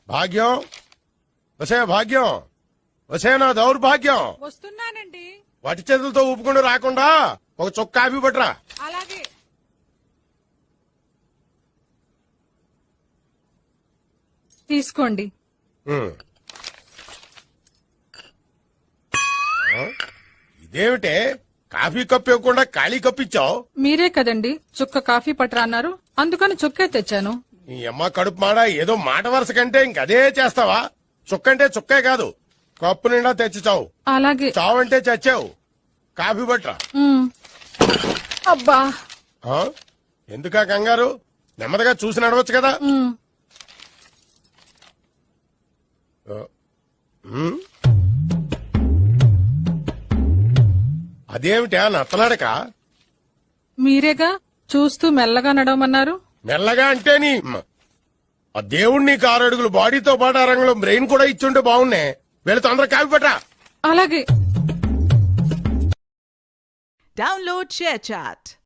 భాగ్యం వసే భాగ్యం వసే నా దౌర్భాగ్యం. వస్తున్నానండి. వటి చేతులతో ఊపుకుంటూ రాకుండా ఒక చొక్క కాఫీ పట్టరా. అలాగే. తీసుకోండి. ఇదేమిటే కాఫీ కప్పు ఇవ్వకుండా ఖాళీ కప్పు ఇచ్చావు? మీరే కదండి చుక్క కాఫీ పట్టరా అన్నారు, అందుకని చుక్కే తెచ్చాను. ఈ అమ్మ కడుపు మాడ, ఏదో మాట వరుస కంటే ఇంకదే చేస్తావా? చుక్కంటే చుక్కే కాదు, కప్పు నిండా తెచ్చి చావు. అలాగే. చావంటే చచ్చావు. కాఫీ పట్టరా. అబ్బా, ఎందుకా కంగారు? నెమ్మదిగా చూసి నడవచ్చు కదా. అదేమిటా నత్తలాడక? మీరేగా చూస్తూ మెల్లగా నడవమన్నారు. మెల్లగా అంటే నీ ఆ దేవుణ్ణి 6 అడుగులు బాడీతో పాటు ఆ రంగంలో బ్రెయిన్ కూడా ఇచ్చుంటే బాగున్నే. వీళ్ళు తొందరగా కాఫీ పట్టరా. అలాగే. Download ShareChat.